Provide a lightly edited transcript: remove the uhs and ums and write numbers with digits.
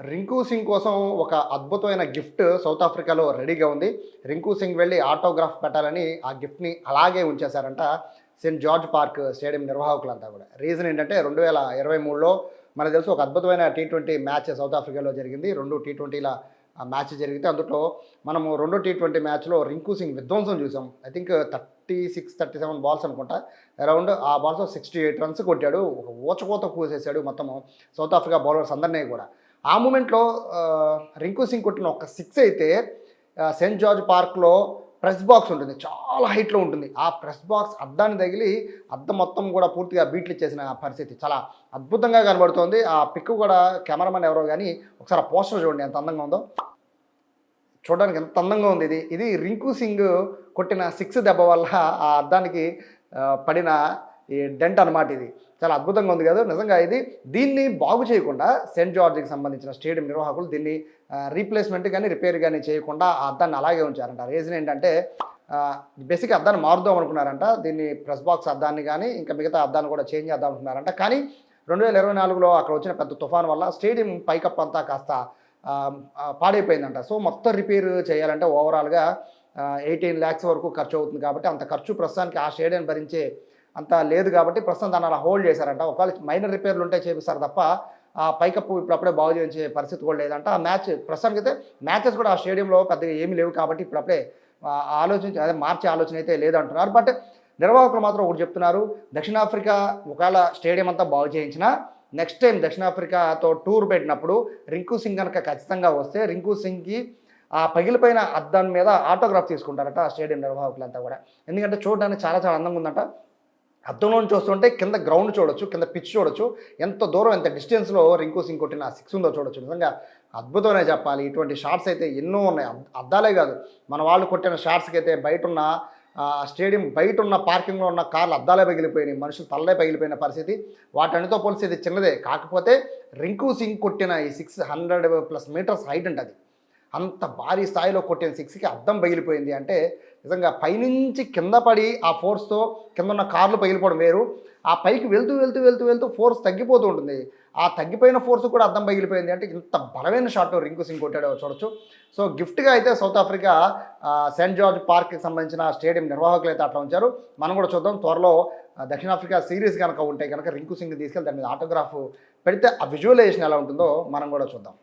రింకు సింగ్ కోసం ఒక అద్భుతమైన గిఫ్ట్ సౌత్ ఆఫ్రికాలో రెడీగా ఉంది. రింకు సింగ్ వెళ్ళి ఆటోగ్రాఫ్ పెట్టాలని ఆ గిఫ్ట్‌ని అలాగే ఉంచేశారంట సెయింట్ జార్జ్ పార్క్ స్టేడియం నిర్వాహకులంతా కూడా. రీజన్ ఏంటంటే 2023లో మనకు తెలుసు ఒక అద్భుతమైన టీ20 మ్యాచ్ సౌత్ ఆఫ్రికాలో జరిగింది. 2 టీ20ల మ్యాచ్ జరిగితే అందులో మనము 2 టీ20 మ్యాచ్‌లో రింకు సింగ్ విధ్వంసం చూసాం. ఐ థింక్ 36, 37 బాల్స్ అనుకుంటా. అరౌండ్ ఆ బాల్స్‌లో 68 రన్స్ కొట్టాడు. ఒక ఊచకోత కూసేశాడు మొత్తము సౌత్ ఆఫ్రికా బౌలర్స్ అందరిని కూడా. ఆ మూమెంట్‌లో రింకు సింగ్ కొట్టిన ఒక సిక్స్ అయితే సెయింట్ జార్జ్ పార్క్‌లో ప్రెస్ బాక్స్ ఉంటుంది. చాలా హైట్‌లో ఉంటుంది. ఆ ప్రెస్ బాక్స్ అద్దాన్ని తగిలి అద్దం మొత్తం కూడా పూర్తిగా బీట్లు ఇచ్చేసిన పరిస్థితి. చాలా అద్భుతంగా కనబడుతోంది. ఆ పిక్ కూడా కెమెరామన్ ఎవరో గాని ఒకసారి ఆ పోస్టర్ చూడండి ఎంత అందంగా ఉందో. చూడడానికి ఎంత అందంగా ఉంది ఇది. ఇది రింకు సింగ్ కొట్టిన సిక్స్ దెబ్బ వల్ల ఆ అద్దానికి పడిన ఈ డెంట్ అనమాట ఇది. చాలా అద్భుతంగా ఉంది కదా! నిజంగా ఇది. దీన్ని బాగు చేయకుండా సెయింట్ జార్జ్‌కి సంబంధించిన స్టేడియం నిర్వాహకులు దీన్ని రీప్లేస్‌మెంట్ గాని, రిపేర్ గాని చేయకుండా ఆ అద్దాన్ని అలాగే ఉంచారంట. రీజన్ ఏంటంటే బేసిక్‌గా అద్దాన్ని మారుద్దాం అనుకున్నారంట. దీన్ని ప్రెస్ బాక్స్ అద్దాన్ని గాని, ఇంకా మిగతా అద్దాన్ని కూడా చేంజ్ చేద్దాం అనుకున్నారంట. కానీ 2024లో అక్కడ వచ్చిన పెద్ద తుఫాను వల్ల స్టేడియం పైకప్పు అంతా కాస్త పాడైపోయిందంట. సో, మొత్తం రిపేర్ చేయాలంటే ఓవరాల్‌గా 18 లాక్స్ వరకు ఖర్చు అవుతుంది కాబట్టి అంత ఖర్చు ప్రస్తుతానికి ఆ స్టేడియం భరించే అంత లేదు కాబట్టి ప్రస్తుతం దాన్ని అలా హోల్డ్ చేశారంట. ఒకవేళ మైనర్ రిపేర్లు ఉంటే చేపిస్తారు తప్ప ఆ పైకప్పు ఇప్పుడప్పుడే బాగు చేయించే పరిస్థితి కూడా లేదంట. ఆ మ్యాచ్ ప్రస్తుతానికైతే మ్యాచెస్ కూడా ఆ స్టేడియంలో పెద్దగా ఏమీ లేవు కాబట్టి ఇప్పుడప్పుడే ఆలోచించి అదే మార్చే ఆలోచన అయితే లేదంటున్నారు. బట్ నిర్వాహకులు మాత్రం ఒకటి చెప్తున్నారు. దక్షిణాఫ్రికా ఒకవేళ స్టేడియం అంతా బాగు చేయించినా నెక్స్ట్ టైం దక్షిణాఫ్రికాతో టూర్ పెట్టినప్పుడు రింకు సింగ్ కనుక ఖచ్చితంగా వస్తే రింకు సింగ్‌కి ఆ పగిలిపోయిన అద్దం మీద ఆటోగ్రాఫ్ తీసుకుంటారట ఆ స్టేడియం నిర్వాహకులంతా కూడా. ఎందుకంటే చూడడానికి చాలా చాలా అందంగా ఉందంట. అద్దంలో నుంచి చూస్తుంటే కింద గ్రౌండ్ చూడొచ్చు, కింద పిచ్ చూడొచ్చు. ఎంత దూరం ఎంత డిస్టెన్స్‌లో రింకు సింగ్ కొట్టిన సిక్స్ ఉందో చూడొచ్చు. నిజంగా అద్భుతమనే చెప్పాలి. ఇటువంటి షాట్స్ అయితే ఎన్నో ఉన్నాయి. అద్దాలే కాదు, మన వాళ్ళు కొట్టిన షాట్స్‌కైతే బయటున్న స్టేడియం బయటున్న పార్కింగ్‌లో ఉన్న కార్లు అద్దాలే పగిలిపోయినాయి. మనుషులు తలలే పగిలిపోయిన పరిస్థితి. వాటన్నిటితో పోలిస్తే ఇది చిన్నదే. కాకపోతే రింకు సింగ్ కొట్టిన ఈ 600+ మీటర్స్ హైట్ అంట అది. అంత భారీ స్థాయిలో కొట్టిన సిక్స్‌కి అద్దం పగిలిపోయింది అంటే నిజంగా పైనుంచి కింద పడి ఆ ఫోర్స్‌తో కిందున్న కార్లు పగిలిపోవడం వేరు. ఆ పైకి వెళ్తూ ఫోర్స్ తగ్గిపోతూ ఉంటుంది. ఆ తగ్గిపోయిన ఫోర్స్ కూడా అద్దం పగిలిపోయింది అంటే ఇంత బలమైన షాట్ రింకు సింగ్ కొట్టాడో చూడొచ్చు. సో, గిఫ్ట్‌గా అయితే సౌత్ ఆఫ్రికా సెయింట్ జార్జ్ పార్క్‌కి సంబంధించిన స్టేడియం నిర్వాహకులు అయితే అట్లా ఉంచారు. మనం కూడా చూద్దాం త్వరలో దక్షిణాఫ్రికా సిరీస్ కనుక ఉంటే కనుక రింకు సింగ్ తీసుకెళ్ళి దాని మీద ఆటోగ్రాఫ్ పెడితే ఆ విజువలైజేషన్ ఎలా ఉంటుందో మనం కూడా చూద్దాం.